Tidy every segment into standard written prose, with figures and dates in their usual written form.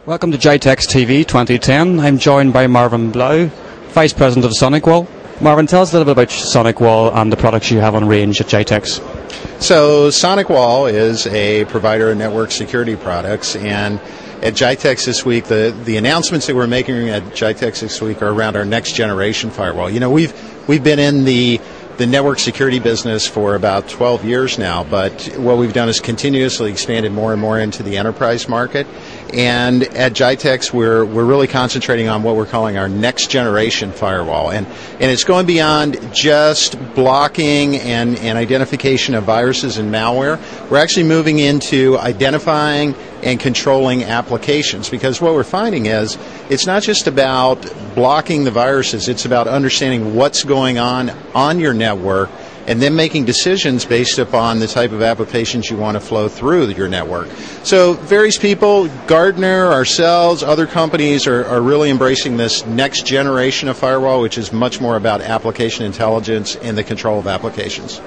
Welcome to GITEX TV 2010. I'm joined by Marvin Blau, Vice President of Sonicwall. Marvin, tell us a little bit about Sonicwall and the products you have on range at GITEX. So Sonicwall is a provider of network security products, and at GITEX this week, the announcements that we're making at GITEX this week are around our next generation firewall. You know, we've been in the network security business for about 12 years now, but what we've done is continuously expanded more and more into the enterprise market. And at GITEX, we're really concentrating on what we're calling our next generation firewall. And it's going beyond just blocking and identification of viruses and malware. We're actually moving into identifying and controlling applications, because what we're finding is it's not just about blocking the viruses, it's about understanding what's going on your network and then making decisions based upon the type of applications you want to flow through your network. So various people, Gartner, ourselves, other companies are really embracing this next generation of firewall, which is much more about application intelligence and the control of applications.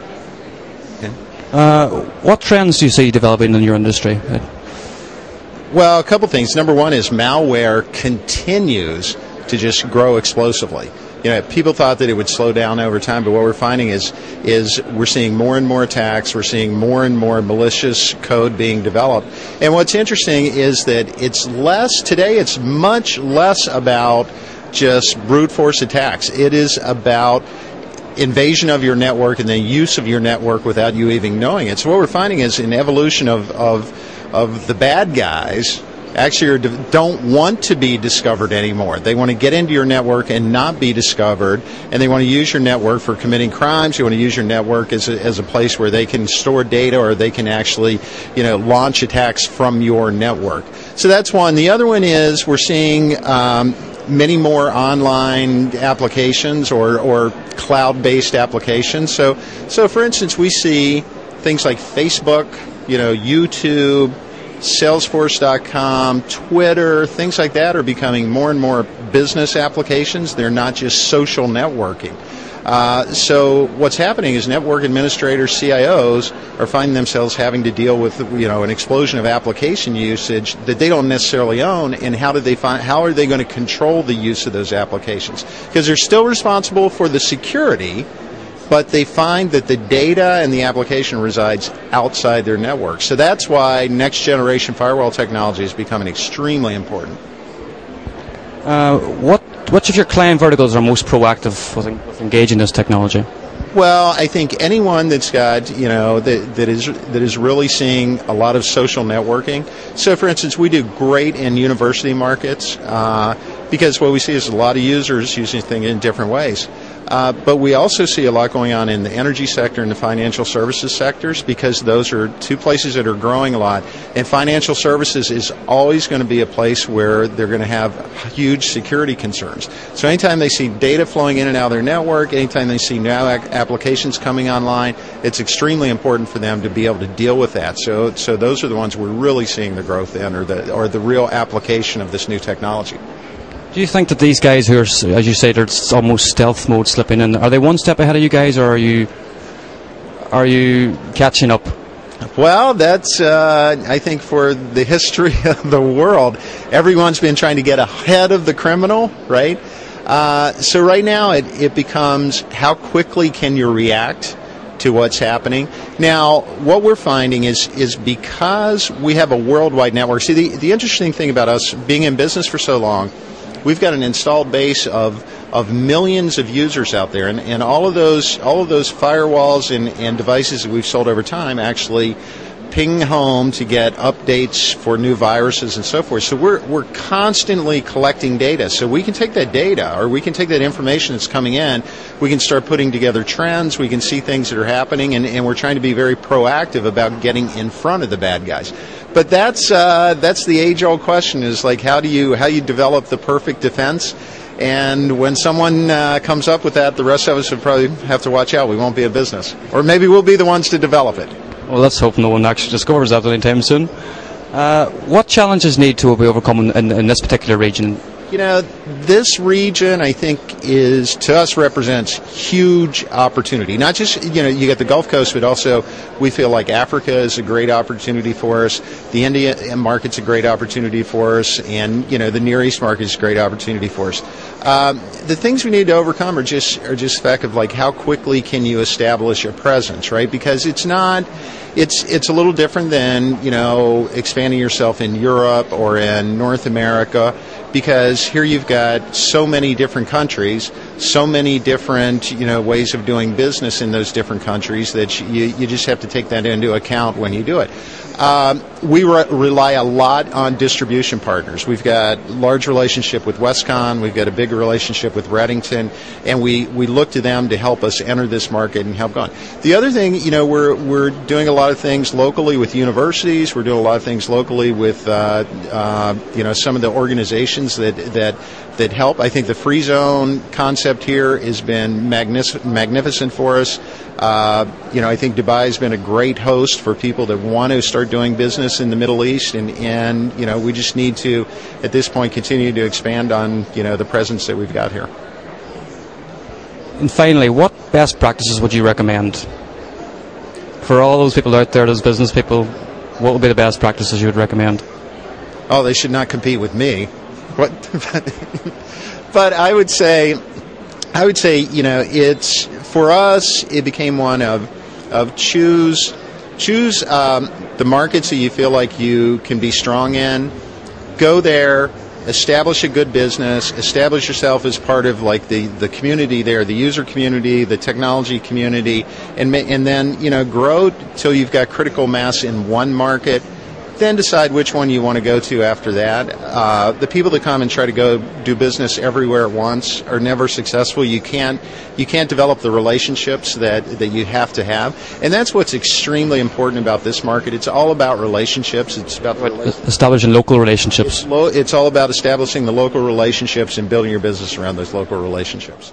Okay. What trends do you see developing in your industry? Well, a couple things. Number one is malware continues to just grow explosively. You know, people thought that it would slow down over time, but what we're finding is we're seeing more and more attacks, we're seeing more and more malicious code being developed. And what's interesting is that today it's much less about just brute force attacks. It is about invasion of your network and the use of your network without you even knowing it. So what we're finding is an evolution of the bad guys actually don't want to be discovered anymore. They want to get into your network and not be discovered, and they want to use your network for committing crimes. They want to use your network as a place where they can store data, or they can actually, launch attacks from your network. So that's one. The other one is we're seeing many more online applications or cloud-based applications. So for instance, we see things like Facebook, YouTube, Salesforce.com, Twitter, things like that are becoming more and more business applications. They're not just social networking. So what's happening is network administrators, CIOs, are finding themselves having to deal with an explosion of application usage that they don't necessarily own, and how are they going to control the use of those applications? Because they're still responsible for the security, but they find that the data and the application resides outside their network. So that's why next generation firewall technology is becoming extremely important. Which of your client verticals are most proactive with engaging this technology? Well, I think anyone that's got, that is really seeing a lot of social networking. So, for instance, we do great in university markets because what we see is a lot of users using things in different ways. But we also see a lot going on in the energy sector and the financial services sectors, because those are two places that are growing a lot. And financial services is always going to be a place where they're going to have huge security concerns. So anytime they see data flowing in and out of their network, anytime they see new applications coming online, it's extremely important for them to be able to deal with that. So those are the ones we're really seeing the growth in, or the real application of this new technology. Do you think that these guys who are, as you say, they're almost stealth mode slipping in, are they one step ahead of you guys, or are you catching up? Well, that's, I think, for the history of the world, everyone's been trying to get ahead of the criminal, right? So right now it becomes how quickly can you react to what's happening. Now, what we're finding is because we have a worldwide network. See, the interesting thing about us being in business for so long, we've got an installed base of of millions of users out there, and all of those firewalls and devices that we've sold over time actually ping home to get updates for new viruses and so forth. So we're constantly collecting data. So we can take that data, or we can take that information that's coming in, we can start putting together trends, we can see things that are happening, and we're trying to be very proactive about getting in front of the bad guys. But that's the age-old question, is like how you develop the perfect defense. And when someone comes up with that, the rest of us would probably have to watch out. We won't be a business. Or maybe we'll be the ones to develop it. Well, let's hope no one actually discovers that anytime soon. What challenges need to be overcome in this particular region? You know, this region, I think, to us represents huge opportunity. Not just, you get the Gulf Coast, but also we feel like Africa is a great opportunity for us. The India market's a great opportunity for us, and the Near East market is a great opportunity for us. The things we need to overcome are just the fact of like how quickly can you establish a presence, right? Because it's a little different than expanding yourself in Europe or in North America, because here you've got so many different countries, so many different ways of doing business in those different countries that you just have to take that into account when you do it. We rely a lot on distribution partners. We've got a large relationship with Westcon, we've got a big relationship with Reddington, and we look to them to help us enter this market and help go on. The other thing, we're doing a lot of things locally with universities, we're doing a lot of things locally with some of the organizations that help. I think the free zone concept here has been magnificent for us. I think Dubai has been a great host for people that want to start doing business in the Middle East, and we just need to, at this point, continue to expand on the presence that we've got here. And finally, what best practices would you recommend for all those people out there, those business people? What would be the best practices you would recommend? Oh, they should not compete with me. But I would say, it's for us. It became one of choose the markets that you feel like you can be strong in. Go there, establish a good business, establish yourself as part of like the community there, the user community, the technology community, and then grow till you've got critical mass in one market. Then decide which one you want to go to after that. The people that come and try to go do business everywhere at once are never successful. You can't develop the relationships that you have to have, and that's what's extremely important about this market. It's all about relationships. It's about establishing local relationships. It's all about establishing the local relationships and building your business around those local relationships.